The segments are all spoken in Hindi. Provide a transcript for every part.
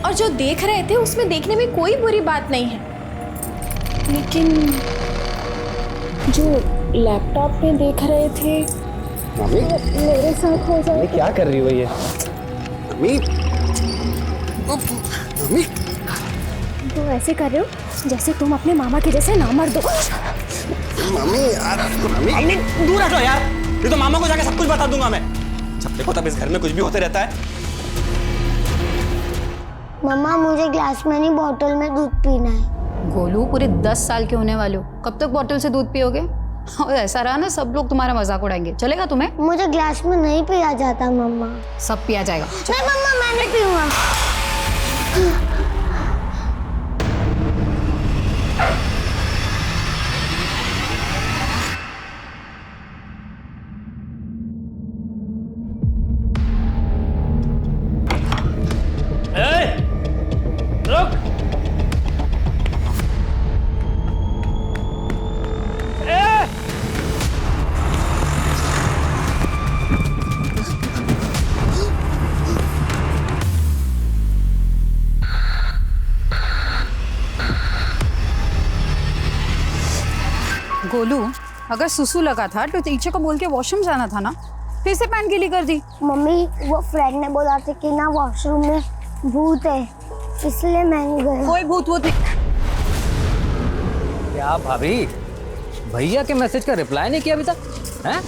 और जो देख रहे थे उसमें देखने में कोई बुरी बात नहीं है, लेकिन जो लैपटॉप में देख रहे थे मम्मी मेरे साथ हो जाए। क्या कर रही हो ये? मम्मी मम्मी तो ऐसे कर रहे हो जैसे तुम अपने मामा के जैसे ना मर दो। मम्मी यार मम्मी दूर हटो यार, ये तो मामा को जाके सब कुछ बता दूंगा मैं। जब देखो तब इस घर में कुछ भी होते रहता है। मम्मा मुझे ग्लास में नहीं बॉटल में दूध पीना है। गोलू, पूरे 10 साल के होने वाले हो, कब तक बॉटल से दूध पियोगे? और ऐसा रहा ना, सब लोग तुम्हारा मजाक उड़ाएंगे। चलेगा तुम्हें? मुझे ग्लास में नहीं पिया जाता मम्मा। सब पिया जाएगा। नहीं मम्मा मैं नहीं पीऊंगा। रुक। गोलू, अगर सुसु लगा था तो टीचर को बोल के वॉशरूम जाना था ना, फिर से पैंट गीली कर दी। मम्मी वो फ्रेंड ने बोला था कि ना वॉशरूम में भूत है, इसलिए मैं नहीं गया। कोई भूत वूत नहीं। क्या भाभी, भैया के मैसेज का रिप्लाई नहीं किया अभी तक? हैं?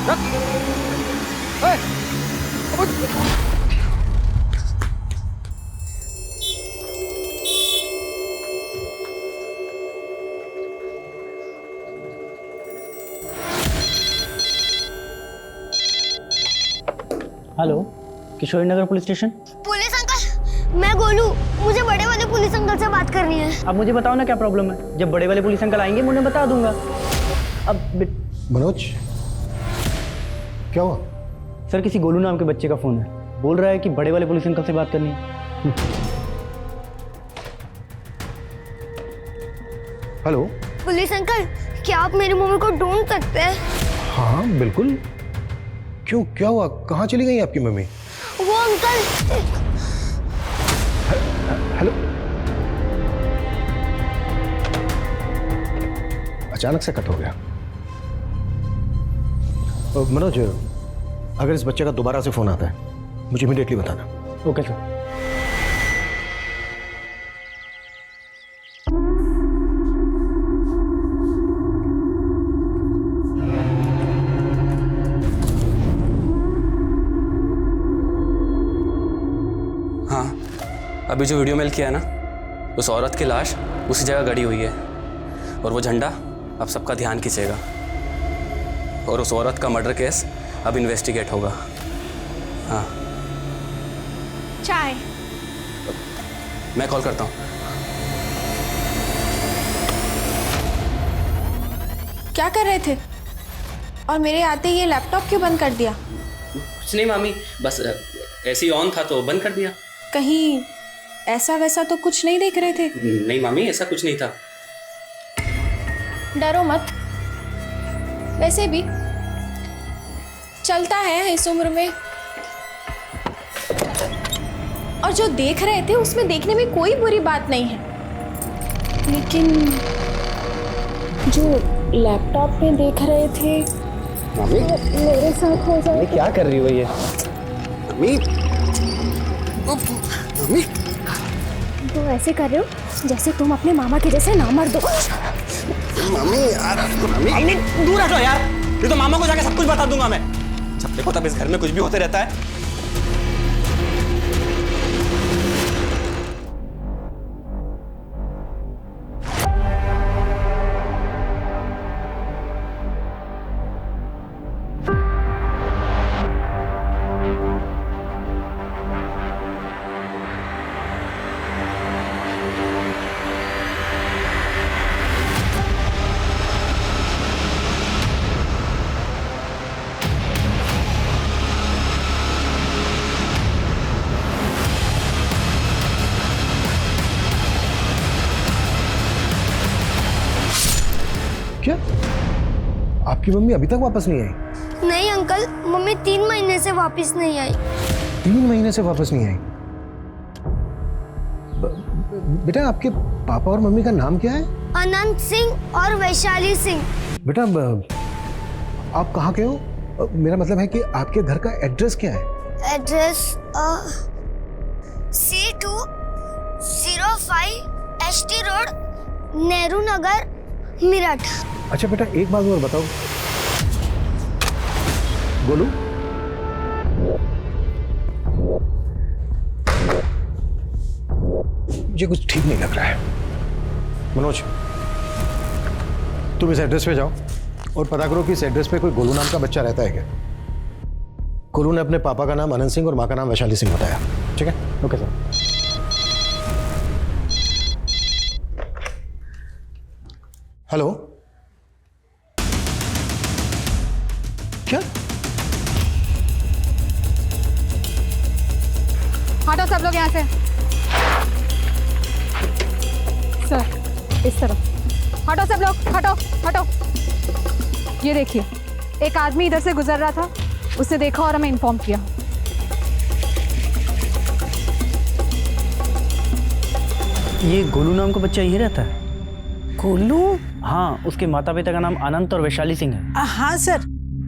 रुक रुक। हेलो, किशोरी नगर पुलिस स्टेशन। पुलिस अंकल, मैं गोलू, मुझे बड़े वाले पुलिस अंकल से बात करनी है। अब मुझे बताओ ना क्या प्रॉब्लम है। जब बड़े वाले पुलिस अंकल आएंगे मैं उन्हें बता दूंगा। अब मनोज क्या हुआ? सर, किसी गोलू नाम के बच्चे का फोन है, बोल रहा है कि बड़े वाले पुलिस अंकल से बात करनी है। हेलो पुलिस अंकल, क्या आप मेरी मम्मी को ढूंढ सकते हैं? हाँ बिल्कुल। क्यों, क्या हुआ? कहाँ चली गई आपकी मम्मी? वो अंकल। हेलो, अचानक से कट हो गया। मनोज, अगर इस बच्चे का दोबारा से फोन आता है मुझे इमीडिएटली बताना। Okay sir. हाँ, अभी जो वीडियो मेल किया है ना, उस औरत की लाश उसी जगह गड़ी हुई है और वो झंडा अब सबका ध्यान खींचेगा और उस औरत का मर्डर केस अब इन्वेस्टिगेट होगा। हाँ, चाय। मैं कॉल करता हूँ। क्या कर रहे थे? और मेरे आते ही ये लैपटॉप क्यों बंद कर दिया? कुछ नहीं मामी, बस ऐसे ही ऑन था तो बंद कर दिया। कहीं ऐसा वैसा तो कुछ नहीं देख रहे थे? नहीं मामी, ऐसा कुछ नहीं था। डरो मत, वैसे भी चलता है इस उम्र में। और जो देख रहे थे उसमें देखने में कोई बुरी बात नहीं है, लेकिन जो लैपटॉप में देख रहे थे मम्मी मेरे साथ हो जाए। क्या कर रही हो ये? मम्मी मम्मी तो ऐसे कर रहे हो जैसे तुम अपने मामा के जैसे ना मर दो। मम्मी यार मम्मी दूर हटो यार, ये तो मामा को जाके सब कुछ बता दूंगा मैं। जब देखो तब इस घर में कुछ भी होते रहता है। क्या? आपकी मम्मी अभी तक वापस नहीं आई? नहीं अंकल, मम्मी 3 महीने से वापस नहीं आई। 3 महीने से वापस नहीं आई? बेटा आपके पापा और मम्मी का नाम क्या है? अनंत सिंह और वैशाली सिंह। बेटा आप कहाँ के हो? मेरा मतलब है कि आपके घर का एड्रेस क्या है? Address C205 ST road, Nehru Nagar, Meerut. अच्छा बेटा एक बात और बताओ, गोलू मुझे कुछ ठीक नहीं लग रहा है। मनोज तुम इस एड्रेस पे जाओ और पता करो कि इस एड्रेस पे कोई गोलू नाम का बच्चा रहता है क्या? गोलू ने अपने पापा का नाम अनंत सिंह और माँ का नाम वैशाली सिंह बताया। ठीक है? Okay sir. हेलो, क्या? हटो सब लोग यहाँ से। सर इस तरफ हटो सब लोग, हटो हटो। ये देखिए, एक आदमी इधर से गुजर रहा था, उसने देखा और हमें इन्फॉर्म किया। ये गोलू नाम का बच्चा यही रहता है? गोलू? हाँ, उसके माता पिता का नाम अनंत और वैशाली सिंह है। हाँ सर,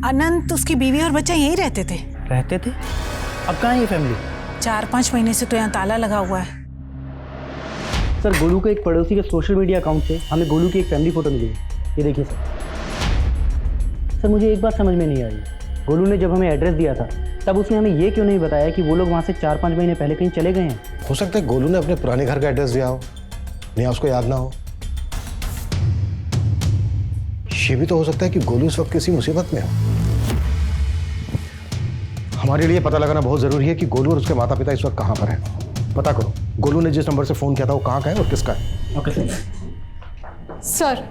अनंत, उसकी बीवी और बच्चा यहीं रहते थे। रहते थे? अब कहाँ है ये फैमिली? 4-5 महीने से तो यहाँ ताला लगा हुआ है। सर गोलू के एक पड़ोसी के सोशल मीडिया अकाउंट से हमें गोलू की एक फैमिली फोटो मिली है। ये देखिए सर। सर मुझे एक बात समझ में नहीं आई, गोलू ने जब हमें एड्रेस दिया था तब उसने हमें ये क्यों नहीं बताया कि वो लोग वहाँ से 4-5 महीने पहले कहीं चले गए हैं? हो सकता है गोलू ने अपने पुराने घर का एड्रेस दिया हो, या उसको याद ना हो। ये भी तो हो सकता है कि गोलू इस वक्त किसी मुसीबत में हो। हमारे लिए पता लगाना बहुत जरूरी है कि गोलू और उसके माता पिता इस वक्त कहाँ पर हैं। पता करो गोलू ने जिस नंबर से फोन किया था वो कहाँ का है और किसका है। Okay sir. सर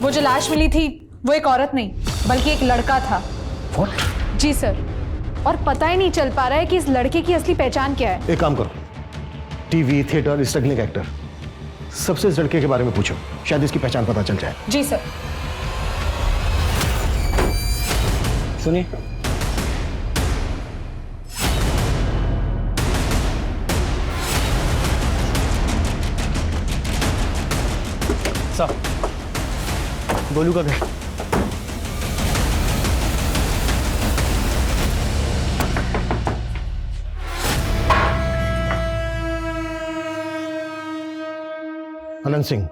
वो जो लाश मिली थी वो एक औरत नहीं बल्कि एक लड़का था। What? जी सर, और पता ही नहीं चल पा रहा है कि इस लड़के की असली पहचान क्या है। एक काम करो, टीवी, थिएटर, स्ट्रगलिंग एक्टर, सबसे इस लड़के के बारे में पूछो, शायद इसकी पहचान पता चल जाए। जी सर। सुनिए, सर गोलू का घर। अनंत सिंह,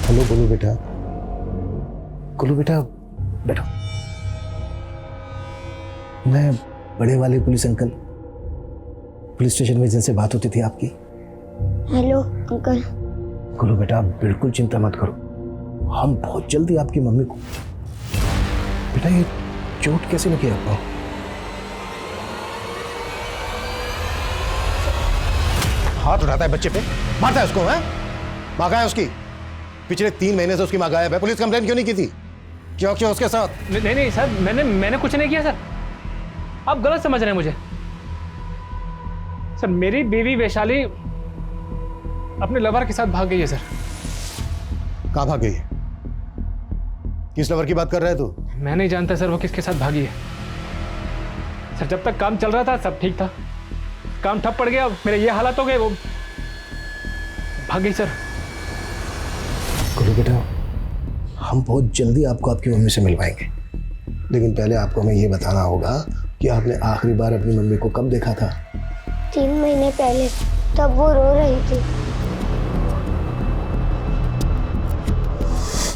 हेलो गोलू बेटा। गोलू बेटा बैठो। मैं बड़े वाले पुलिस अंकल, पुलिस स्टेशन में जिनसे बात होती थी आपकी। Hello uncle. गोलू बेटा आप बिल्कुल चिंता मत करो, हम बहुत जल्दी आपकी मम्मी को। बेटा ये चोट कैसे लगी आपको? हाथ उठाता है बच्चे पे, मारता है उसको, है? माँ कहाँ है उसकी? पिछले 3 महीने से उसकी माँ गायब है। पुलिस कंप्लेंट क्यों नहीं की थी? क्यों क्यों उसके साथ? नहीं सर, मैंने कुछ नहीं किया सर, आप गलत समझ रहे हैं मुझे। सर मेरी बीवी वैशाली अपने लवर के साथ भाग गई है सर। कहाँ भाग गई? किस लवर की बात कर रहा है तू? मैं नहीं जानता सर वो किसके साथ भागी है। सर जब तक काम चल रहा था सब ठीक था, काम ठप पड़ गया, मेरे ये हालात हो गए, वो भाग गई सर। गोलू बेटा हम बहुत जल्दी आपको आपकी मम्मी से मिलवाएंगे, लेकिन पहले आपको हमें ये बताना होगा कि आपने आखिरी बार अपनी मम्मी को कब देखा था? 3 महीने पहले, तब वो रो रही थी।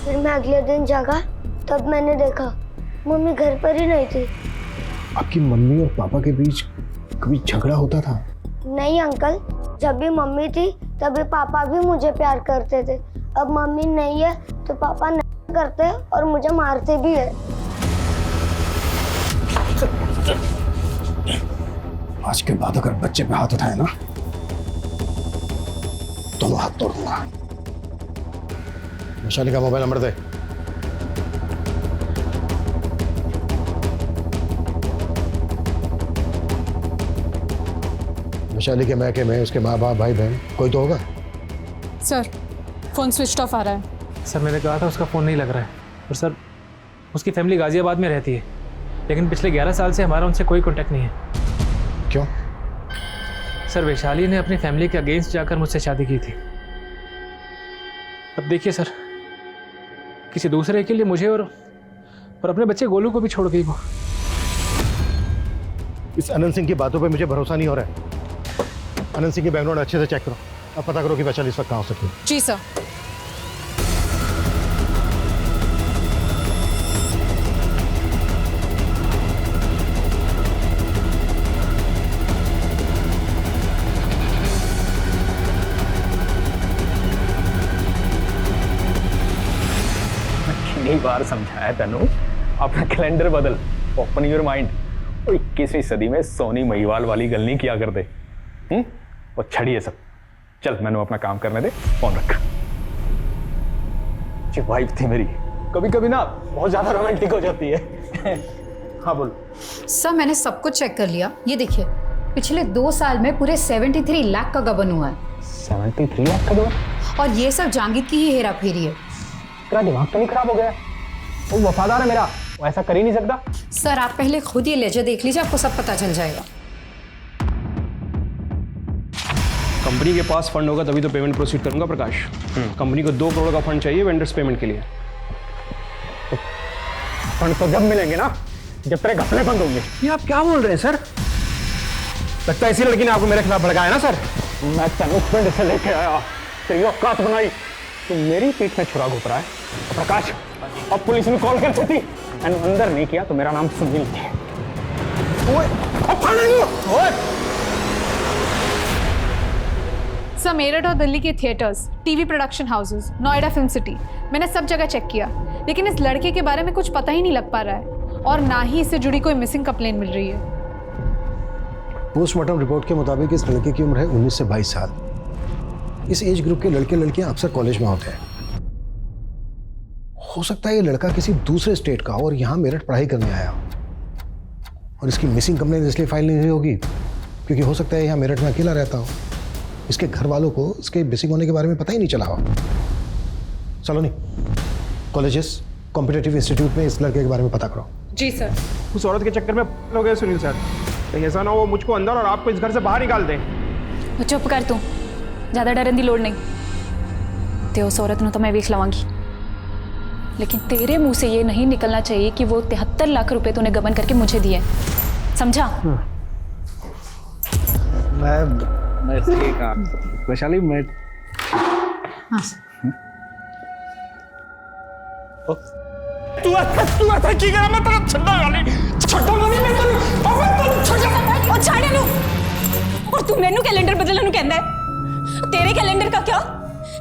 फिर मैं अगले दिन जागा, तब मैंने देखा मम्मी घर पर ही नहीं थी। आपकी मम्मी और पापा के बीच कभी झगड़ा होता था? नहीं अंकल, जब भी मम्मी थी तभी पापा भी मुझे प्यार करते थे। अब मम्मी नहीं है तो पापा नहीं करते और मुझे मारते भी है। आज के बाद अगर बच्चे पे हाथ उठाए ना, दोनों हाथ तोड़ दूंगा। वैशाली का मोबाइल नंबर दे। वैशाली के मैके में उसके माँ बाप भाई बहन कोई तो होगा। सर फ़ोन स्विच ऑफ आ रहा है। सर मैंने कहा था उसका फ़ोन नहीं लग रहा है, और सर उसकी फैमिली गाज़ियाबाद में रहती है, लेकिन पिछले 11 साल से हमारा उनसे कोई कॉन्टैक्ट नहीं है। क्यों? सर वैशाली ने अपनी फैमिली के अगेंस्ट जाकर मुझसे शादी की थी। अब देखिए सर, किसी दूसरे के लिए मुझे और अपने बच्चे गोलू को भी छोड़ गई वो। इस अनंत सिंह की बातों पे मुझे भरोसा नहीं हो रहा है। अनंत सिंह की बैकग्राउंड अच्छे से चेक करो, अब पता करो कि वैशाली इस वक्त कहाँ हो सकती है। जी सर। कितनी बार समझाया तनु, अपना कैलेंडर बदल, ओपन योर माइंड। 21वीं सदी में सोनी महिवाल वाली गल नहीं किया करते। और छड़िए सब, चल मैंने अपना काम करने दे, फोन रख। जो वाइफ थी मेरी, कभी कभी ना बहुत ज्यादा रोमांटिक हो जाती है। हाँ बोल। सर मैंने सब कुछ चेक कर लिया, ये देखिए पिछले 2 साल में पूरे 73 लाख का गबन हुआ है। 73 लाख का गबन? और ये सब जांगिद की ही हेरा फेरी है। तेरा दिमाग तो नहीं खराब हो गया? वो वफादार है मेरा, वो ऐसा कर ही नहीं सकता। सर आप पहले खुद ये लेजर देख लीजिए, आपको सब पता चल जाएगा। कंपनी के पास फंड होगा तभी तो पेमेंट प्रोसीड करूंगा प्रकाश। कंपनी को 2 करोड़ का फंड चाहिए वेंडर्स पेमेंट के लिए। फंड तो जब मिलेंगे ना, जब तेरे घपले बंद होंगे। ये आप क्या बोल रहे हैं सर? लगता है इसी लड़की ने आपको मेरे खिलाफ भड़काया ना सर? मैं तेनू पिंड से लेके आया, तेरी औकात बनाई, तू मेरी पीठ में छुरा घोप रहा है। प्रकाश अब पुलिस ने कॉल कर देती, मैंने अंदर नहीं किया तो मेरा नाम सुनील है। सर मेरठ और दिल्ली के theatres, TV production houses, Noida film city, मैंने सब जगह चेक किया, लेकिन इस लड़के के बारे में कुछ पता ही नहीं लग पा रहा है, और ना ही इससे जुड़ी कोई मिसिंग कंप्लेंट मिल रही है। पोस्टमार्टम रिपोर्ट के मुताबिक इस लड़के की उम्र है 19 से 22 साल। इस एज ग्रुप के लड़के लड़कियां अक्सर कॉलेज में होते हैं। हो सकता है ये लड़का किसी दूसरे स्टेट का और यहाँ मेरठ पढ़ाई करने आया, और इसकी मिसिंग कंप्लेंट इसलिए फाइल नहीं हुई होगी क्योंकि हो सकता है यहाँ मेरठ में अकेला रहता हो। इसके घर वालों को इसके मिसिंग होने के बारे में पता ही नहीं चला हो। सलोनी, कॉलेजेस, कॉम्पिटिटिव इंस्टीट्यूट में इस लड़के के बारे में पता करो। जी सर। उस औरत के चक्कर में हो गए सुनील सर। कहीं ऐसा ना हो मुझको अंदर और आपको इस घर से बाहर निकाल दें। चुप कर तू, ज़्यादा डरन की लोड़ नहीं। ते उस औरत तो मैं वेख लवांगी, लेकिन तेरे मुंह से ये नहीं निकलना चाहिए कि वो 73 लाख रुपए तूने गबन करके मुझे दिए, समझा? मैं ठीक है वैशाली, मैं तू ऐसा की करा? मैं तेरा छड्डा वाली मैं तेरी और छाड़े लो। और तू मैनू कैलेंडर बदलने नु कहंदा है? तेरे कैलेंडर का क्या,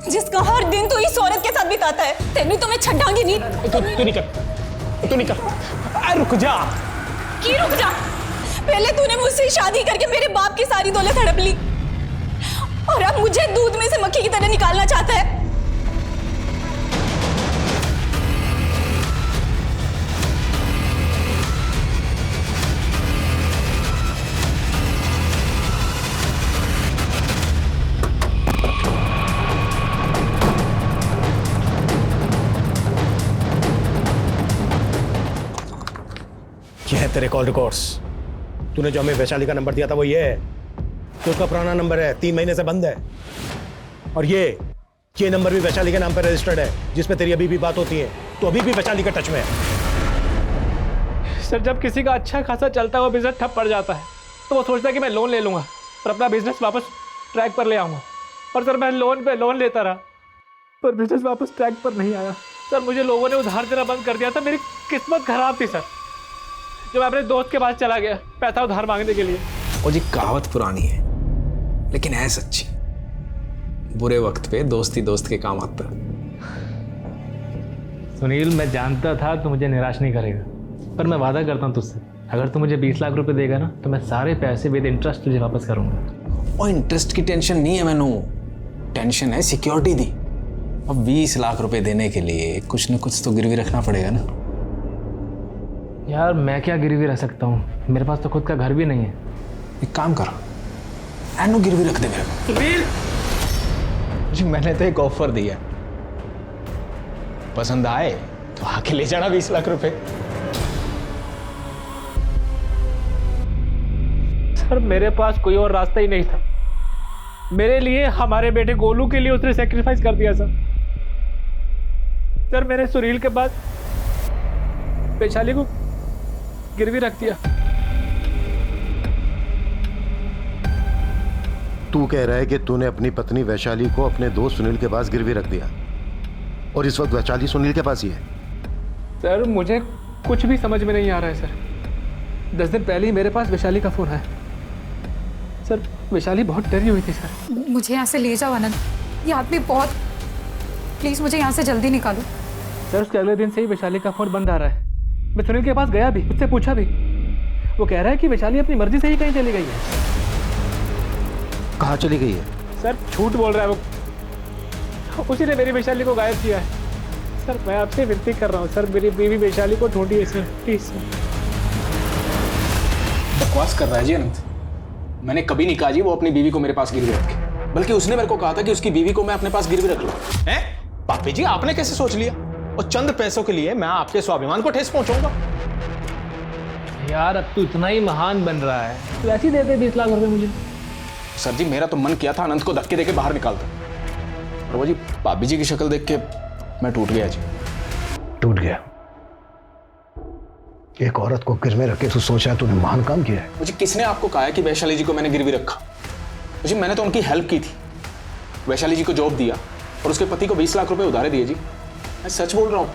जिसका हर दिन तू इस औरत के साथ बिताता है? तेनू तो मैं छड्डांगी नहीं। तू नहीं कर। रुक जा। की रुक जा? पहले तूने मुझसे शादी करके मेरे बाप की सारी दौलत हड़प ली, और अब मुझे दूध में से मक्खी की तरह निकालना चाहता है। ये है तेरे कॉल रिकॉर्ड्स। तूने जो हमें वैशाली का नंबर दिया था वो ये है, तो उसका पुराना नंबर है, 3 महीने से बंद है। और ये नंबर भी वैशाली के नाम पर रजिस्टर्ड है, जिसमें तेरी अभी भी बात होती है। तो अभी भी वैशाली का टच में है। सर जब किसी का अच्छा खासा चलता हुआ बिजनेस ठप पड़ जाता है तो वो सोचता है कि मैं लोन ले लूँगा और अपना बिजनेस वापस ट्रैक पर ले आऊँगा। और सर मैं लोन पे लोन लेता रहा, पर बिजनेस वापस ट्रैक पर नहीं आया। सर मुझे लोगों ने उधार देना बंद कर दिया था। मेरी किस्मत खराब थी सर, जब मैं अपने दोस्त के पास चला गया पैसा उधार मांगने के लिए। और जी कहावत पुरानी है लेकिन है सच्ची, बुरे वक्त पे दोस्ती दोस्त के काम आता है। सुनील मैं जानता था तू मुझे निराश नहीं करेगा, पर मैं वादा करता हूँ तुझसे, अगर तू मुझे 20 लाख रुपए देगा ना तो मैं सारे पैसे विद इंटरेस्ट तुझे वापस करूंगा। और इंटरेस्ट की टेंशन नहीं है मैनू, टेंशन है सिक्योरिटी दी। अब 20 लाख रुपए देने के लिए कुछ न कुछ तो गिरवी रखना पड़ेगा ना। यार मैं क्या गिरवी रख सकता हूँ, मेरे पास तो खुद का घर भी नहीं है। एक काम कर, एनो गिरवी रख दे मेरे को। जी मैंने तो एक ऑफर दिया, पसंद आए तो आके ले जाना 20 लाख रुपए। सर मेरे पास कोई और रास्ता ही नहीं था। मेरे लिए, हमारे बेटे गोलू के लिए उसने सेक्रीफाइस कर दिया सर मैंने सुनील के बाद वैशाली को गिरवी रख दिया। तू कह रहा है कि तूने अपनी पत्नी वैशाली को अपने दोस्त सुनील के पास गिरवी रख दिया और इस वक्त वैशाली सुनील के पास ही है? सर मुझे कुछ भी समझ में नहीं आ रहा है सर। 10 दिन पहले ही मेरे पास वैशाली का फोन है सर। वैशाली बहुत डरी हुई थी सर। मुझे यहाँ से ले जाओ आनंद, ये आदमी बहुत, प्लीज़ मुझे यहाँ से जल्दी निकालो। सर उसके अगले दिन से ही वैशाली का फोन बंद आ रहा है। मैं सुनील के पास गया भी, उससे पूछा भी, वो कह रहा है कि वैशाली अपनी मर्जी से ही कहीं चली गई है। कहाँ चली गई है? सर झूठ बोल रहा है वो, उसी ने मेरी वैशाली को गायब किया है। सर मैं आपसे विनती कर रहा हूँ सर, मेरी बीवी वैशाली को ढूंढिए सर, प्लीज सर। बकवास कर रहा है जी अनंत। मैंने कभी नहीं कहा जी वो अपनी बीवी को मेरे पास गिरवी रखे, बल्कि उसने मेरे को कहा था कि उसकी बीवी को मैं अपने पास गिरवी रख लूं। हैं? पापी जी आपने कैसे सोच लिया? और चंद पैसों के लिए मैं आपके स्वाभिमान को ठेस पहुंचाऊंगा? यार अब तो इतना ही महान बन रहा है, तो ऐसे ही देते 20 लाख रुपए मुझे। सर जी मेरा तो मन किया था अनंत को धक्के देके बाहर निकालता, और वो जी भाभी जी की शक्ल देख के मैं टूट गया जी। टूट गया? एक औरत को गिर में रख के तू सोचा है तूने महान काम किया है? मुझे किसने आपको कहा है कि वैशाली जी को मैंने गिरवी रखा? मुझे, मैंने तो उनकी हेल्प की थी। वैशाली जी को जॉब दिया और उसके पति को 20 लाख रुपए उधारे दिए जी। मैं सच बोल रहा हूं।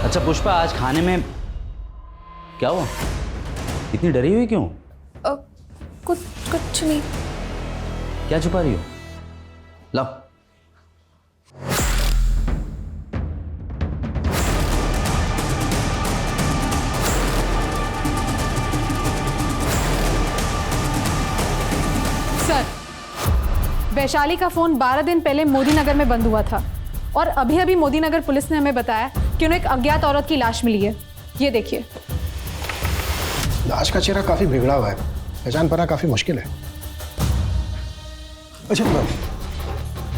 अच्छा पुष्पा, आज खाने में क्या हुआ? इतनी डरी हुई क्यों? कुछ नहीं। क्या छुपा रही हो? लो। सर वैशाली का फोन 12 दिन पहले मोदी नगर में बंद हुआ था, और अभी अभी मोदी नगर पुलिस ने हमें बताया कि उन्हें एक अज्ञात औरत की लाश मिली है। ये देखिए। लाश का चेहरा काफी बिगड़ा हुआ है, पहचान पाना काफी मुश्किल है। अच्छा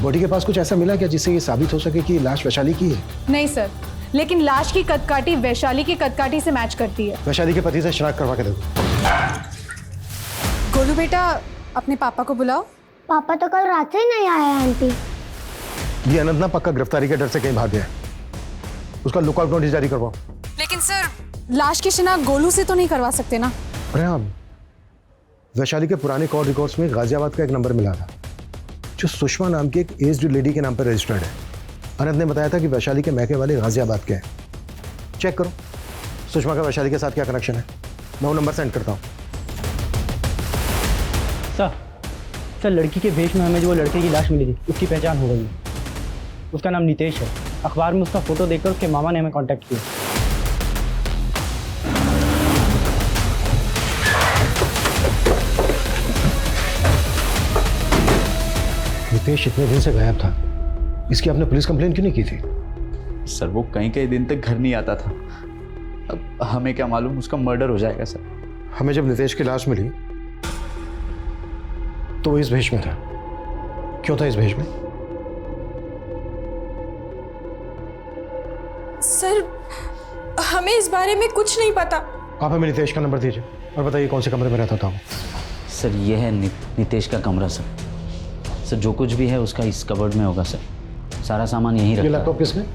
बॉडी के पास कुछ ऐसा मिला क्या जिससे ये साबित हो सके कि लाश वैशाली की है? नहीं सर, लेकिन लाश की कदकाठी वैशाली की कदकाठी से मैच करती है। वैशाली के पति से शनाख्त करवा के देखो। गोलू बेटा, अपने पापा को बुलाओ। पापा तो कल रात से ही नहीं आया है आंटी। ये अनंत ना पक्का गिरफ्तारी के डर से कहीं भाग गया है, उसका लुकआउट नोटिस जारी करवाओ। लेकिन सर लाश की शिनाख्त गोलू से तो नहीं करवा सकते ना? अरे हाँ, वैशाली के पुराने कॉल रिकॉर्ड्स में गाजियाबाद का एक नंबर मिला था जो सुषमा नाम की एक एज्ड लेडी के नाम पर रजिस्टर्ड है। अनंत ने बताया था कि वैशाली के मैके वाले गाजियाबाद के हैं। चेक करो सुषमा का वैशाली के साथ क्या कनेक्शन है। मैं वो नंबर सेंड करता हूँ। सर लड़की के भेष में हमें जो वो लड़के की लाश मिली थी उसकी पहचान हो गई है। उसका नाम नितेश है। अखबार में उसका फोटो देखकर उसके मामा ने हमें कांटेक्ट किया। नितेश इतने दिन से गायब था, इसकी आपने पुलिस कंप्लेन क्यों नहीं की थी? सर वो कई दिन तक घर नहीं आता था, अब हमें क्या मालूम उसका मर्डर हो जाएगा सर। हमें जब नितेश की लाश मिली तो वो इस भेष में था। क्यों था इस भेष में? सर हमें इस बारे में कुछ नहीं पता। आप हमें नितेश का नंबर दीजिए और बताइए कौन से कमरे में रहता था वो। सर ये है नितेश का कमरा सर। जो कुछ भी है उसका इस कबर्ड में होगा सर। सारा सामान यहीं रखा है। ये लैपटॉप किसमें?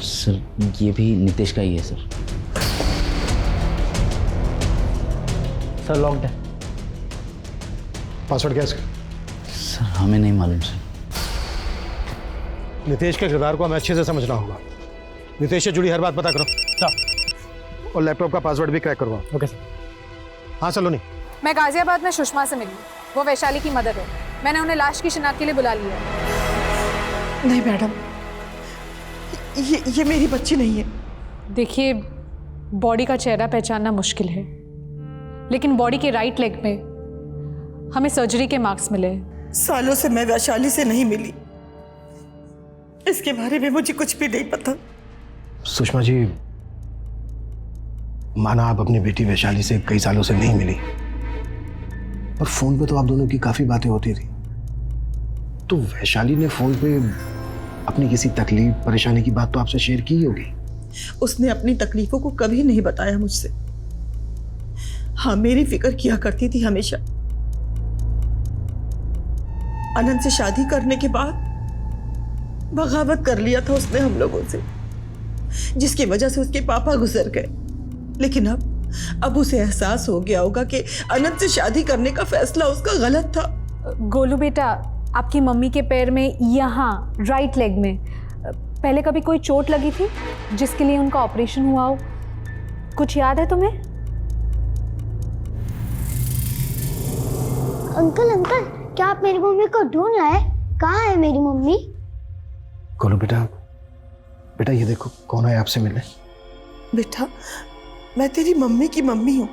सर ये भी नितेश का ही है सर। सर लॉक्ड है। पासवर्ड क्या है इसका? सर हमें नहीं मालूम सर। नितेश के किरदार को हमें अच्छे से समझना होगा। नितेश से जुड़ी हर बात पता करो सर, और लैपटॉप का पासवर्ड भी क्रैक करवाओ। Okay sir. हाँ सलोनी। मैं गाजियाबाद में सुषमा से मिली, वो वैशाली की मदर है। मैंने उन्हें लाश की शिनाख्त के लिए बुला लिया है। नहीं मैडम, ये मेरी बच्ची नहीं है। देखिए, बॉडी का चेहरा पहचानना मुश्किल है, लेकिन बॉडी के राइट लेग में हमें सर्जरी के मार्क्स मिले हैं। सालों से मैं वैशाली से नहीं मिली, इसके बारे में मुझे कुछ भी नहीं पता। सुषमा जी, माना आप अपनी बेटी वैशाली से कई सालों से नहीं मिली, और फोन पे तो आप दोनों की काफी बातें होती थी। तो वैशाली ने फोन पे अपनी किसी तकलीफ परेशानी की बात तो आपसे शेयर की ही होगी। उसने अपनी तकलीफों को कभी नहीं बताया मुझसे। हाँ, मेरी फिक्र किया करती थी हमेशा। अनंत से शादी करने के बाद बगावत कर लिया था उसने हम लोगों से, जिसकी वजह से उसके पापा गुजर गए। लेकिन अब उसे एहसास हो गया होगा कि अनंत से शादी करने का फैसला उसका गलत था। गोलू बेटा, आपकी मम्मी के पैर में यहाँ राइट लेग में पहले कभी कोई चोट लगी थी जिसके लिए उनका ऑपरेशन हुआ हो? कुछ याद है तुम्हें? अंकल, क्या आप मेरी मम्मी को ढूंढ लाए? कहाँ है मेरी मम्मी? गोलू बेटा ये देखो कौन है आपसे मिलने। बेटा, मैं तेरी मम्मी की मम्मी हूँ,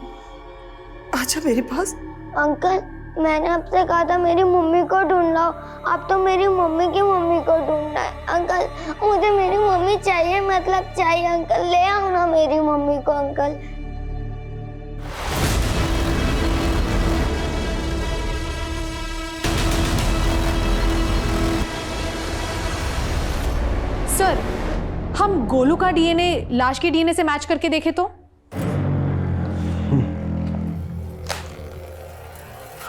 आजा मेरे पास। अंकल, मैंने आपसे कहा था मेरी मम्मी को ढूंढ लाओ, आप तो मेरी मम्मी की मम्मी को ढूंढना है। अंकल, मुझे मेरी मम्मी चाहिए, मतलब चाहिए। अंकल, ले आओ ना मेरी मम्मी को। अंकल, सर, हम गोलू का डीएनए लाश के डीएनए से मैच करके देखें तो?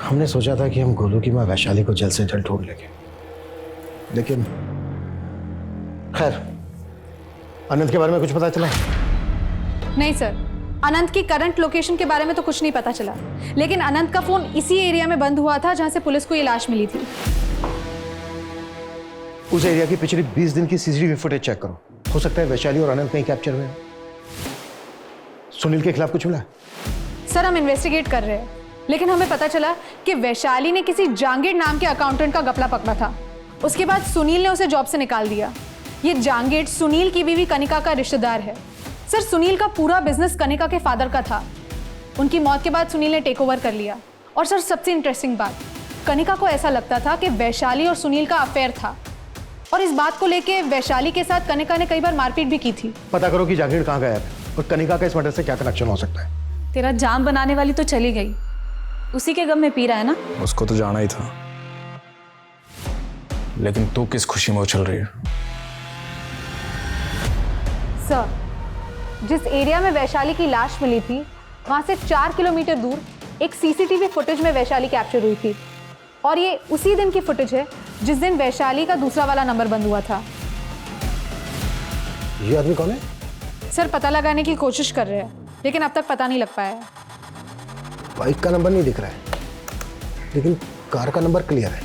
हमने सोचा था कि हम गोलू की मां वैशाली को जल्द से जल्द ढूंढ लेंगे, लेकिन खैर, अनंत के बारे में कुछ पता चला? नहीं सर, अनंत की करंट लोकेशन के बारे में तो कुछ नहीं पता चला, लेकिन अनंत का फोन इसी एरिया में बंद हुआ था जहां से पुलिस को ये लाश मिली थी। उस एरिया की पिछली 20 दिन की सीसीटीवी फुटेज चेक करो, हो सकता है वैशाली और अनंत कहीं कैप्चर हुए। सुनील के खिलाफ कुछ मिला? सर, हम इन्वेस्टिगेट कर रहे हैं, लेकिन हमें पता चला कि वैशाली ने किसी जांगीर नाम के अकाउंटेंट का घपला पकड़ा था। उसके बाद सुनील ने उसे जॉब से निकाल दिया। ये जांगीर सुनील की बीवी कनिका का रिश्तेदार है। सर, सुनील का पूरा बिजनेस कनिका के फादर का था। उनकी मौत के बाद सुनील ने टेक ओवर कर लिया। और सर, सबसे इंटरेस्टिंग बात, कनिका को ऐसा लगता था कि वैशाली और सुनील का अफेयर था, और इस बात को लेके वैशाली के साथ कनिका ने कई बार मारपीट भी की थी। पता करो कि जागीर कहाँ गया है और कनिका का इस मर्डर से क्या कनेक्शन हो सकता है। तेरा जान बनाने वाली तो चली गई, उसी के गम में पी रहा है ना? उसको तो जाना ही था, लेकिन तू किस खुशी में उछल रही है? सर, जिस एरिया में वैशाली की लाश मिली थी, वहां से 4 किलोमीटर दूर एक सीसीटीवी फुटेज में वैशाली कैप्चर हुई थी, और ये उसी दिन की फुटेज है जिस दिन वैशाली का दूसरा वाला नंबर बंद हुआ था। ये आदमी कौन है? सर, पता लगाने की कोशिश कर रहे हैं, लेकिन अब तक पता नहीं लग पाया है। बाइक का नंबर नहीं दिख रहा है, लेकिन कार का नंबर क्लियर है।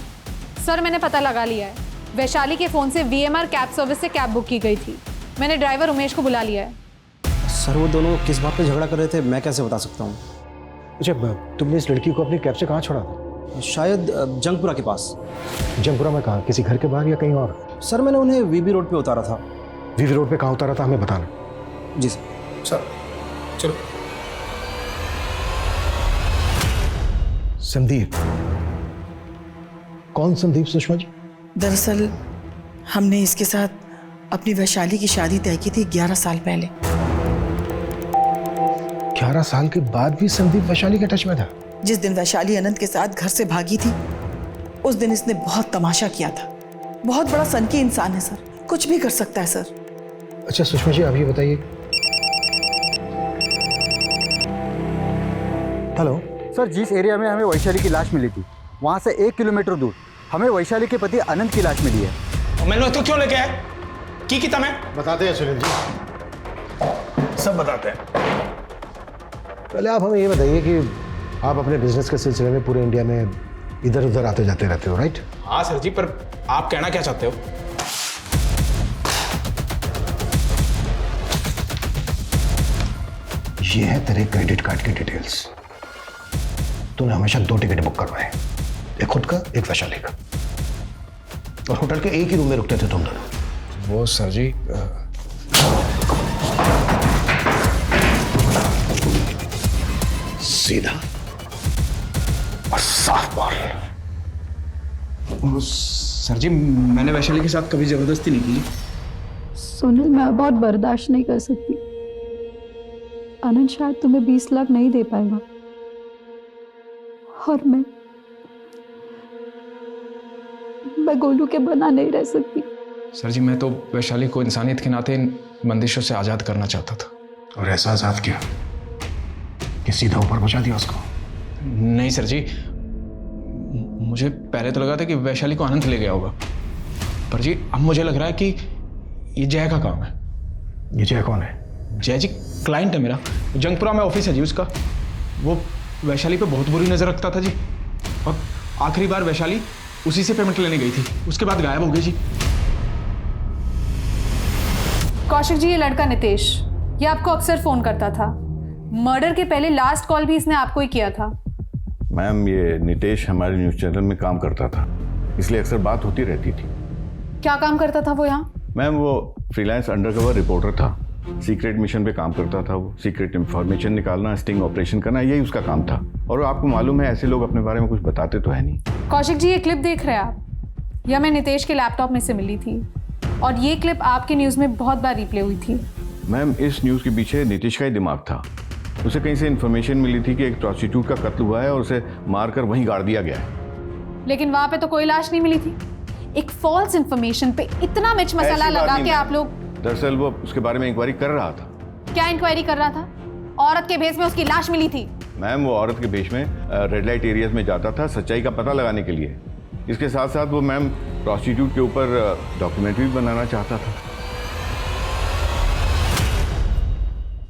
सर, मैंने पता लगा लिया है। वैशाली के फोन से VMR कैब सर्विस से कैब बुक की गई थी। मैंने ड्राइवर उमेश को बुला लिया है। सर, वो दोनों किस बात पे झगड़ा कर रहे थे मैं कैसे बता सकता हूँ? अच्छा, तुमने इस लड़की को अपनी कैब से कहाँ छोड़ा था? शायद जंगपुरा के पास। जंगपुरा में कहाँ? किसी घर के बाहर या कहीं और? सर, मैंने उन्हें VB रोड पे उतारा था। VB रोड पे कहाँ उतारा था, हमें बताना। जी सर। चलो। संदीप? कौन संदीप सुषमा जी? दरअसल हमने इसके साथ अपनी वैशाली की शादी तय की थी 11 साल पहले। 11 साल के बाद भी संदीप वैशाली के टच में था? जिस दिन वैशाली अनंत के साथ घर से भागी थी, उस दिन इसने बहुत तमाशा किया था। बहुत बड़ा सनकी इंसान है सर, कुछ भी कर सकता है सर। अच्छा सुषमा जी, आप ये बताइए। हेलो सर, जिस एरिया में हमें वैशाली की लाश मिली थी, वहाँ से 1 किलोमीटर दूर हमें वैशाली के पति अनंत की लाश मिली है। मैंने तो क्यों लेके आया? की कितना मैं बताते हैं सुनील जी, सब बताते हैं। पहले आप हमें ये बताइए कि आप अपने बिजनेस के सिलसिले में पूरे इंडिया में इधर उधर आते जाते रहते हो, राइट? हाँ सर जी, पर आप कहना क्या चाहते हो? ये है तेरे क्रेडिट कार्ड की डिटेल्स। तूने हमेशा 2 टिकट बुक करवाए, एक खुद का, एक वैशाली का, और होटल के एक ही रूम में रुकते थे तुम दोनों। वो सर जी सीधा और साफ बोल। वो सर जी, मैंने वैशाली के साथ कभी जबरदस्ती नहीं की। सुनील, मैं बहुत बर्दाश्त नहीं कर सकती। आनंद शायद तुम्हें 20 लाख नहीं दे पाएगा, और मैं गोलू के बना नहीं रह सकती। सर जी, मैं तो वैशाली को इंसानियत के नाते इन बंदिशों से आज़ाद करना चाहता था। और ऐसा आजाद किया कि सीधा ऊपर पहुंचा दिया उसको? नहीं सर जी, मुझे पहले तो लगा था कि वैशाली को आनंद ले गया होगा, पर जी अब मुझे लग रहा है कि ये जय का काम है। ये जय कौन है? जय जी क्लाइंट है मेरा, जंगपुरा में ऑफिस है जी उसका। वो वैशाली पे बहुत बुरी नज़र रखता था जी, और आखिरी बार वैशाली उसी से पेमेंट लेने गई थी, उसके बाद गायब हो गई जी। कौशिक जी, ये लड़का नितेश, ये आपको अक्सर फोन करता था। मर्डर के पहले लास्ट कॉल भी इसने आपको ही किया था। मैम, ये नितेश हमारे न्यूज़ चैनल में काम करता था, इसलिए अक्सर बात होती रहती थी। क्या काम करता था वो यहाँ? मैम, वो फ्रीलांस अंडरकवर रिपोर्टर था, सीक्रेट मिशन पे काम करता था। वो सीक्रेट इंफॉर्मेशन निकालना, स्टिंग ऑपरेशन करना, यही उसका काम था। और आपको मालूम है, ऐसे लोग अपने बारे में कुछ बताते तो है नहीं। कौशिक जी, ये क्लिप देख रहे हैं आप? यह मैं नितेश के लैपटॉप में से मिली थी, और ये क्लिप आपके न्यूज़ में बहुत बार रिप्ले हुई थी। मैम, इस न्यूज़ के पीछे नीतीश का ही दिमाग था। उसे कहीं से इन्फॉर्मेशन मिली थी कि एक प्रोस्टिट्यूट का कत्ल हुआ है और उसे मारकर वहीं गाड़ दिया गया है। लेकिन वहां पे तो कोई लाश नहीं मिली थी। एक फॉल्स इन्फॉर्मेशन पे इतना मिर्च मसाला लगा के आप लोग। दरअसल वो उसके बारे में इंक्वायरी कर रहा था। क्या इंक्वायरी कर रहा था? औरत के भेष में उसकी लाश मिली थी। मैम, वो औरत के भेष में रेड लाइट एरियाज में जाता था सच्चाई का पता लगाने के लिए। इसके साथ साथ वो मैम प्रोस्टिट्यूट के ऊपर डॉक्यूमेंट्री बनाना चाहता था।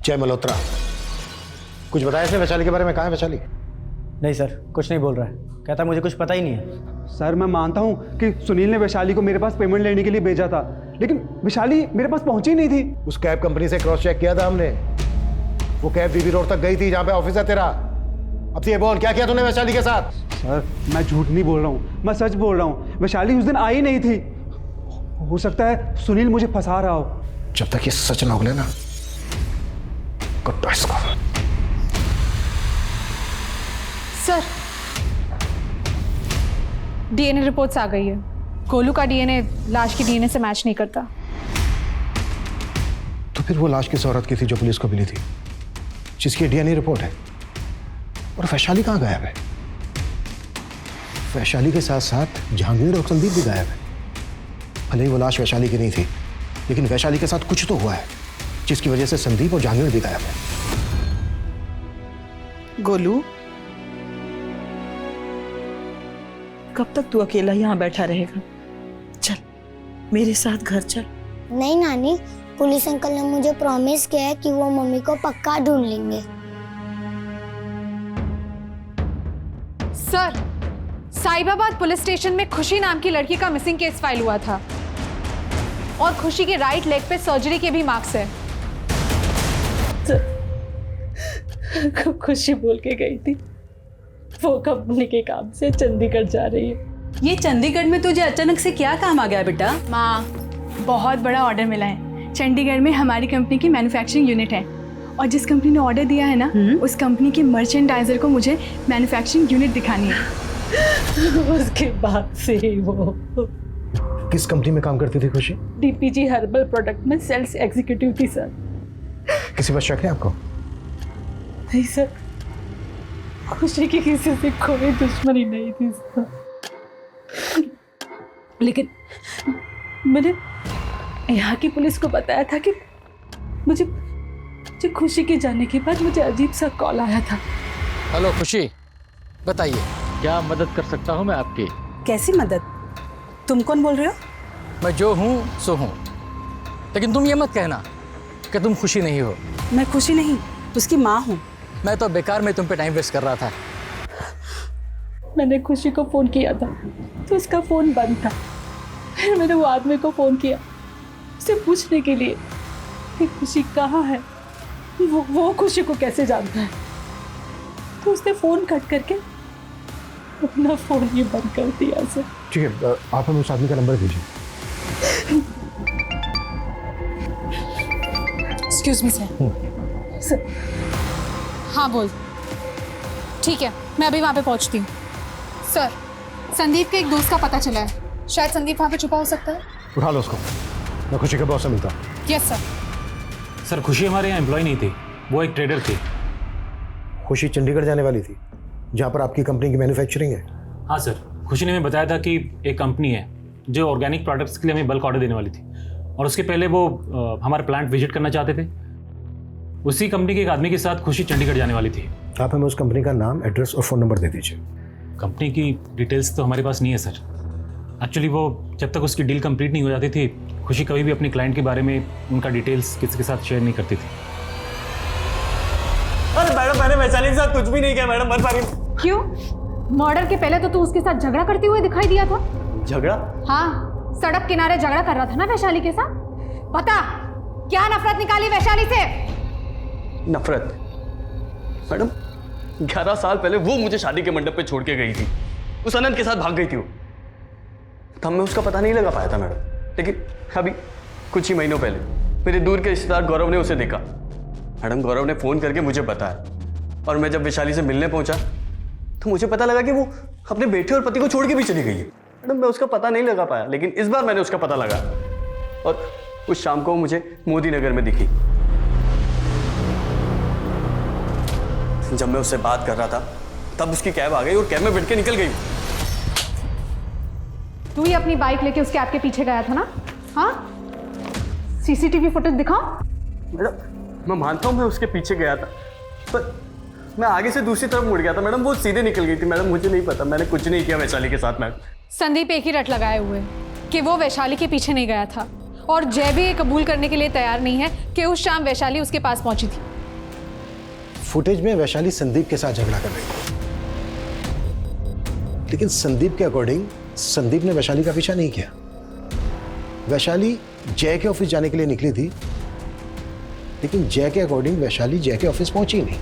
जय मल्होत्रा, कुछ बताया इसने वैशाली के बारे में? कहाँ है वैशाली? नहीं सर, कुछ नहीं बोल रहा है, कहता मुझे कुछ पता ही नहीं है। सर, मैं मानता हूँ कि सुनील ने वैशाली को मेरे पास पेमेंट लेने के लिए भेजा था, लेकिन वैशाली मेरे पास पहुंची नहीं थी। उस कैब कंपनी से क्रॉस चेक किया था हमने, वो कैब बीबी रोड तक गई थी जहाँ पे ऑफिस है तेरा। अब तो ये बोल, क्या किया तूने वैशाली के साथ? सर, मैं झूठ नहीं बोल रहा हूँ, मैं सच बोल रहा हूँ। वैशाली उस दिन आई नहीं थी। हो सकता है सुनील मुझे फंसा रहा हो। जब तक ये सच ना उगले ना, कुत्ता इसको। सर, डीएनए रिपोर्ट्स आ गई है। गोलू का डीएनए लाश की डीएनए से मैच नहीं करता। तो फिर वो लाश किस औरत की थी जो पुलिस को मिली थी, जिसकी डीएनए रिपोर्ट है? और वैशाली कहाँ गायब है? वैशाली के साथ साथ जहांगीर और संदीप भी गायब है। भले ही वो लाश वैशाली की नहीं थी, लेकिन वैशाली के साथ कुछ तो हुआ है जिसकी वजह से संदीप और जहांगीर भी गायब है। गोलू, कब तक तू अकेला यहाँ बैठा रहेगा? चल मेरे साथ घर चल। नहीं नानी, पुलिस अंकल ने मुझे प्रॉमिस किया है कि वो मम्मी को पक्का ढूंढ लेंगे। सर, साहिबाबाद पुलिस स्टेशन में खुशी नाम की लड़की का मिसिंग केस फाइल हुआ था, और खुशी के राइट लेग पे सर्जरी के भी मार्क्स है। खुशी बोल के गई थी वो कंपनी के काम से चंडीगढ़ जा रही है। ये चंडीगढ़ में तुझे अचानक से क्या काम आ गया बेटा? माँ, बहुत बड़ा ऑर्डर मिला है। चंडीगढ़ में हमारी कंपनी की मैन्युफैक्चरिंग यूनिट है, और जिस कंपनी ने ऑर्डर दिया है ना, उस कंपनी के मर्चेंडाइजर को मुझे मैन्युफैक्चरिंग यूनिट दिखानी है। उसके बाद से वो किस कंपनी में काम करती थी खुशी? डीपीजी हर्बल प्रोडक्ट में सेल्स एग्जीक्यूटिव थी सर। किसी पर शक है आपको? नहीं सर, खुशी की किसी से कोई दुश्मनी नहीं थी सर। लेकिन मैंने यहाँ की पुलिस को बताया था कि मुझे खुशी के जाने के बाद मुझे अजीब सा कॉल आया था। हेलो खुशी, बताइए क्या मदद कर सकता हूँ मैं आपकी? कैसी मदद? तुम कौन बोल रहे हो? मैं जो हूँ सो हूँ। लेकिन तुम ये मत कहना कि तुम खुशी नहीं हो। मैं खुशी नहीं, उसकी माँ हूँ। मैं तो बेकार में तुम पे टाइम वेस्ट कर रहा था। मैंने खुशी को फ़ोन किया था तो उसका फ़ोन बंद था। फिर मैंने वो आदमी को फ़ोन किया उसे पूछने के लिए कि खुशी कहाँ है, वो खुशी को कैसे जानता है। तो उसने फ़ोन कट करके अपना फ़ोन ही बंद कर दिया सर। ठीक है, आप हमें उस आदमी का नंबर दीजिए। Excuse me sir. हाँ बोल। ठीक है, मैं अभी वहाँ पे पहुँचती हूँ। सर, संदीप के एक दोस्त का पता चला है, शायद संदीप वहाँ पे छुपा हो सकता है। उठा लो उसको, मैं खुशी के बॉस से मिलता हूँ। Yes sir. सर खुशी हमारे यहाँ एम्प्लॉय नहीं थी, वो एक ट्रेडर थी। खुशी चंडीगढ़ जाने वाली थी जहाँ पर आपकी कंपनी की मैन्युफैक्चरिंग है। हाँ सर, खुशी ने हमें बताया था कि एक कंपनी है जो ऑर्गेनिक प्रोडक्ट्स के लिए हमें बल्क ऑर्डर देने वाली थी, और उसके पहले वो हमारा प्लांट विजिट करना चाहते थे। उसी कंपनी के एक आदमी के साथ खुशी चंडीगढ़ जाने वाली थी। आप हमें उस कंपनी का नाम, एड्रेस और फ़ोन नंबर दे दीजिए। कंपनी की डिटेल्स तो हमारे पास नहीं है सर। एक्चुअली वो जब तक उसकी डील कंप्लीट नहीं हो जाती थी, खुशी कभी भी अपनी क्लाइंट के बारे में उनका डिटेल्स किसी के साथ शेयर नहीं करती थी। अरे मैडम, मैंने वैशाली के साथ कुछ भी नहीं किया मैडम, मत मारिए। क्यों? मर्डर के पहले तो तू उसके साथ झगड़ा करते हुए दिखाई दिया था। झगड़ा? हाँ, सड़क किनारे झगड़ा कर रहा था ना वैशाली के साथ। बता, क्या नफरत निकाली वैशाली से? नफरत? मैडम, 11 साल पहले वो मुझे शादी के मंडप पे छोड़ के गई थी, उस अनंत के साथ भाग गई थी वो। तब मैं उसका पता नहीं लगा पाया था मैडम, लेकिन अभी कुछ ही महीनों पहले मेरे दूर के रिश्तेदार गौरव ने उसे देखा। मैडम, गौरव ने फ़ोन करके मुझे बताया, और मैं जब वैशाली से मिलने पहुंचा तो मुझे पता लगा कि वो अपने बेटे और पति को छोड़ के भी चली गई है। मैडम, मैं उसका पता नहीं लगा पाया, लेकिन इस बार मैंने उसका पता लगा, और उस शाम को मुझे मोदी नगर में दिखी। जब मैं उससे बात कर रहा था तब उसकी कैब आ गई और कैब में बैठ के निकल गई। तू ही अपनी बाइक लेके उसके कैब के पीछे गया था ना? हाँ, सीसीटीवी फुटेज दिखाओ। मैडम, मैं मानता हूँ मैं उसके पीछे गया था, पर मैं आगे से दूसरी तरफ मुड़ गया था मैडम, वो सीधे निकल गई थी। मैडम, मुझे नहीं पता, मैंने कुछ नहीं किया वैशाली के साथ। मैडम, संदीप एक ही रट लगाए हुए कि वो वैशाली के पीछे नहीं गया था, और जय भी ये कबूल करने के लिए तैयार नहीं है कि उस शाम वैशाली उसके पास पहुंची थी। फुटेज में वैशाली संदीप के साथ झगड़ा कर रही थी, लेकिन संदीप के अकॉर्डिंग संदीप ने वैशाली का पीछा नहीं किया। वैशाली जय के ऑफिस जाने के लिए निकली थी, लेकिन जय के अकॉर्डिंग वैशाली जय के ऑफिस पहुंची नहीं।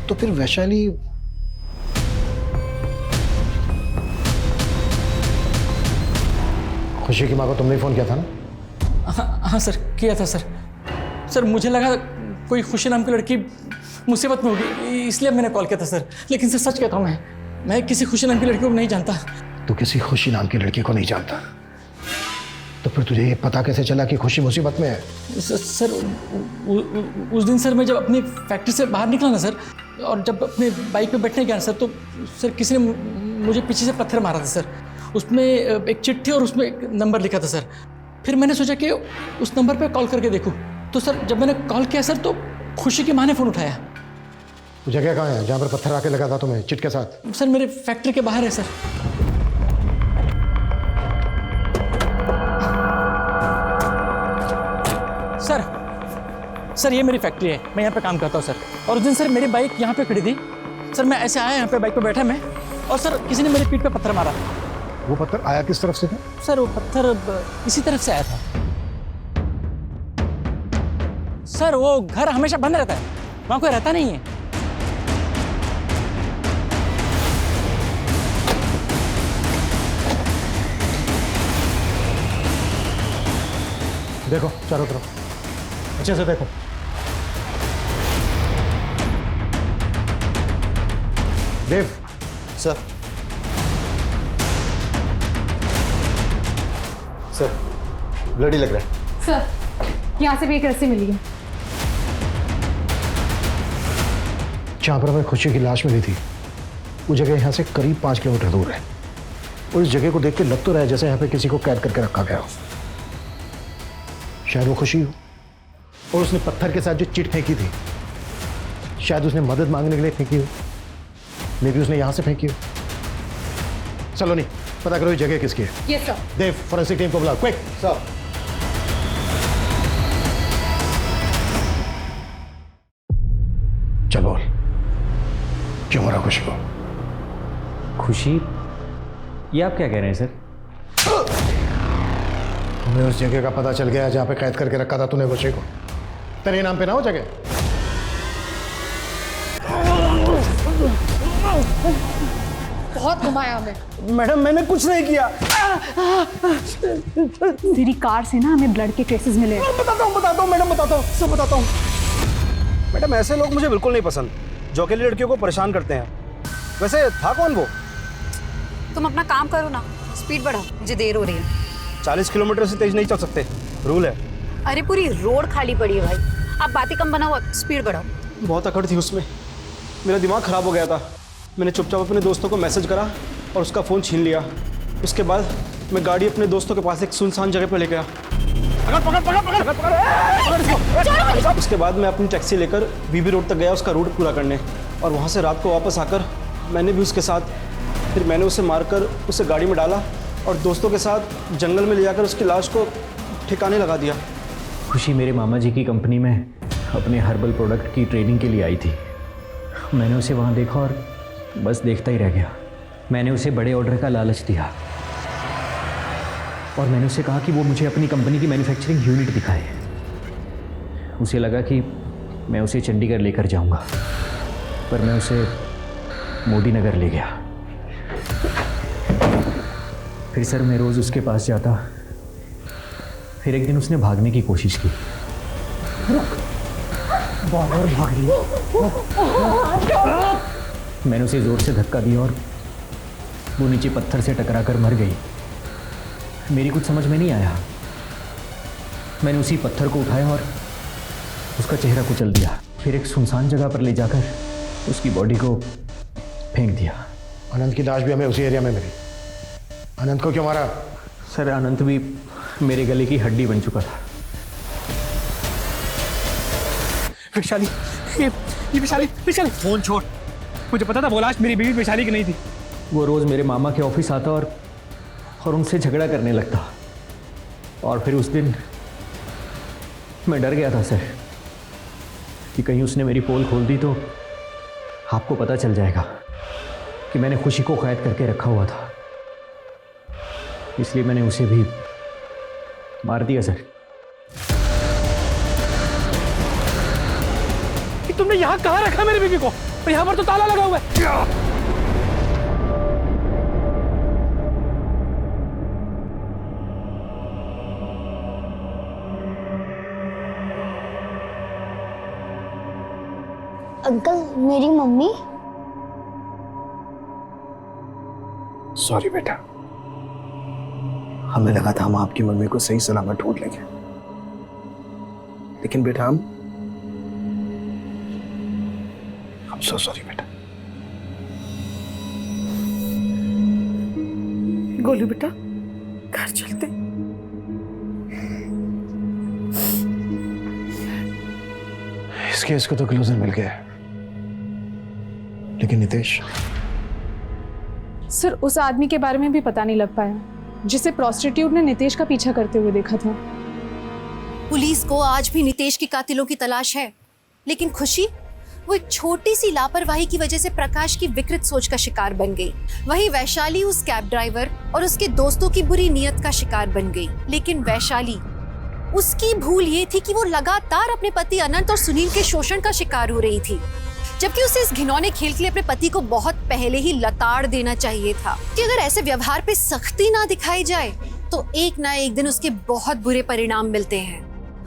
तो फिर वैशाली खुशी की माँ को तुमने फोन किया था ना? हाँ सर, किया था सर। सर मुझे लगा कोई खुशी नाम की लड़की मुसीबत में होगी, इसलिए मैंने कॉल किया था सर। लेकिन सर सच कहता हूँ, मैं किसी खुशी नाम की लड़की को नहीं जानता। तू किसी खुशी नाम की लड़की को नहीं जानता? तो फिर तुझे ये पता कैसे चला कि खुशी मुसीबत में है? सर उस दिन सर मैं जब अपनी फैक्ट्री से बाहर निकला ना सर, और जब अपने बाइक पे बैठने गया सर, तो सर किसी ने मुझे पीछे से पत्थर मारा था सर। उसमें एक चिट्ठी और उसमें एक नंबर लिखा था सर। फिर मैंने सोचा कि उस नंबर पे कॉल करके देखूं, तो सर जब मैंने कॉल किया सर, तो खुशी की माँ ने फ़ोन उठाया। वो जगह कहाँ है जहाँ पर पत्थर आके लगा था तुम्हें चिट के साथ? सर मेरे फैक्ट्री के बाहर है सर। सर ये मेरी फैक्ट्री है, मैं यहाँ पे काम करता हूँ सर। और उस दिन सर मेरी बाइक यहाँ पे खड़ी थी सर, मैं ऐसे आया यहाँ पे बाइक पे बैठा मैं, और सर किसी ने मेरी पीठ पे पत्थर मारा। वो पत्थर आया किस तरफ से था? सर वो पत्थर इसी तरफ से आया था सर। वो घर हमेशा बंद रहता है, वहाँ कोई रहता नहीं है। देखो चारों तरफ अच्छे से देखो। देव सर। सर ब्लडी लग रहा है सर। यहाँ से भी एक रस्सी मिली है। जहाँ पर हमें खुशी की लाश मिली थी वो जगह यहाँ से करीब 5 किलोमीटर दूर है, और इस जगह को देख के लग तो रहा है जैसे यहाँ पे किसी को कैद करके रखा गया हो। शायद वो खुशी हो, और उसने पत्थर के साथ जो चिट फेंकी थी शायद उसने मदद मांगने के लिए फेंकी हो, मे भी उसने यहाँ से फेंकी हो। चलो नहीं पता करो ये जगह किसकी है। Yes sir. Dev forensic team को बुलाओ, क्विक। सर। क्यों मारा खुशी को? खुशी? ये आप क्या कह रहे हैं सर? हमें उस जगह का पता चल गया जहाँ पे कैद करके रखा था तूने खुशी को। तेरे नाम पे ना हो जगह? बहुत घुमाया हमें। मैडम मैंने कुछ नहीं किया। तेरी कार से ना हमें ब्लड के ट्रेसेस मिले। बताता हूँ मैडम, बताता हूँ, सब बताता हूँ। मैडम ऐसे लोग मुझे बिल्कुल नहीं पसंद जो अकेली लड़कियों को परेशान करते हैं। वैसे था कौन वो? तुम अपना काम करो ना, स्पीड बढ़ाओ, मुझे देर हो रही है। 40 किलोमीटर से तेज नहीं चल सकते, रूल है। अरे पूरी रोड खाली पड़ी है भाई, आप बातें कम बनाओ, स्पीड बढ़ाओ। बहुत अकड़ थी उसमें, मेरा दिमाग खराब हो गया था। मैंने चुपचाप अपने दोस्तों को मैसेज करा और उसका फ़ोन छीन लिया। उसके बाद मैं गाड़ी अपने दोस्तों के पास एक सुनसान जगह पर ले गया। उसके बाद मैं अपनी टैक्सी लेकर बीबी रोड तक गया उसका रूट पूरा करने, और वहाँ से रात को वापस आकर मैंने भी उसके साथ, फिर मैंने उसे मारकर उसे गाड़ी में डाला और दोस्तों के साथ जंगल में ले जाकर उसकी लाश को ठिकाने लगा दिया। खुशी मेरे मामा जी की कंपनी में अपने हर्बल प्रोडक्ट की ट्रेनिंग के लिए आई थी। मैंने उसे वहाँ देखा और बस देखता ही रह गया। मैंने उसे बड़े ऑर्डर का लालच दिया और मैंने उसे कहा कि वो मुझे अपनी कंपनी की मैन्युफैक्चरिंग यूनिट दिखाए। उसे लगा कि मैं उसे चंडीगढ़ लेकर जाऊंगा, पर मैं उसे मोदी नगर ले गया। फिर सर मैं रोज़ उसके पास जाता। फिर एक दिन उसने भागने की कोशिश की। बार भाग रही है। मैंने उसे ज़ोर से धक्का दिया और वो नीचे पत्थर से टकराकर मर गई। मेरी कुछ समझ में नहीं आया। मैंने उसी पत्थर को उठाया और उसका चेहरा कुचल दिया। फिर एक सुनसान जगह पर ले जाकर उसकी बॉडी को फेंक दिया। अनंत की लाश भी हमें उसी एरिया में मिली। अनंत को क्यों मारा? सर अनंत भी मेरे गले की हड्डी बन चुका था। वैशाली, ये वैशाली फोन छोड़। मुझे पता था वो लाश मेरी बीवी वैशाली की नहीं थी। वो रोज़ मेरे मामा के ऑफिस आता और उनसे झगड़ा करने लगता। और फिर उस दिन मैं डर गया था सर कि कहीं उसने मेरी पोल खोल दी तो आपको पता चल जाएगा कि मैंने खुशी को कैद करके रखा हुआ था। इसलिए मैंने उसे भी मार दिया सर। कि तुमने यहाँ कहाँ रखा मेरी बीवी को? और यहाँ पर तो ताला लगा हुआ है। अंकल, मेरी मम्मी। सॉरी बेटा, हमें लगा था हम आपकी मम्मी को सही सलामत ढूंढ लेंगे, लेकिन बेटा हम सो सॉरी बेटा। गोलू बेटा, घर चलते। इस केस को तो क्लोजर मिल गया, लेकिन नितेश? सर उस आदमी के बारे में भी पता नहीं लग पाया जिसे प्रोस्टिट्यूट ने नितेश का पीछा करते हुए देखा था। पुलिस को आज भी नितेश की कातिलों की तलाश है, लेकिन खुशी वो एक छोटी सी लापरवाही की वजह से प्रकाश की विकृत सोच का शिकार बन गई। वहीं वैशाली उस कैब ड्राइवर और उसके दोस्तों की बुरी नीयत का शिकार बन गई। लेकिन वैशाली, उसकी भूल ये थी कि वो लगातार अपने पति अनंत और सुनील के शोषण का शिकार हो रही थी, जबकि उसे इस घिनौने खेल के लिए अपने पति को बहुत पहले ही लताड़ देना चाहिए था कि अगर ऐसे व्यवहार पे सख्ती ना दिखाई जाए तो एक ना एक दिन उसके बहुत बुरे परिणाम मिलते हैं।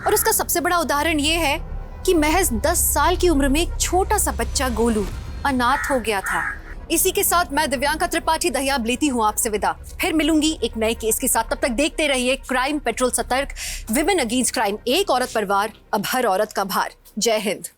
और उसका सबसे बड़ा उदाहरण ये है कि महज 10 साल की उम्र में एक छोटा सा बच्चा गोलू अनाथ हो गया था। इसी के साथ मैं दिव्यांका त्रिपाठी दहियाब लेती हूँ आपसे विदा। फिर मिलूंगी एक नए केस के साथ। तब तक देखते रहिए क्राइम पेट्रोल सतर्क, विमेन अगेंस्ट क्राइम, एक औरत पर वार, अब हर औरत का भार। जय हिंद।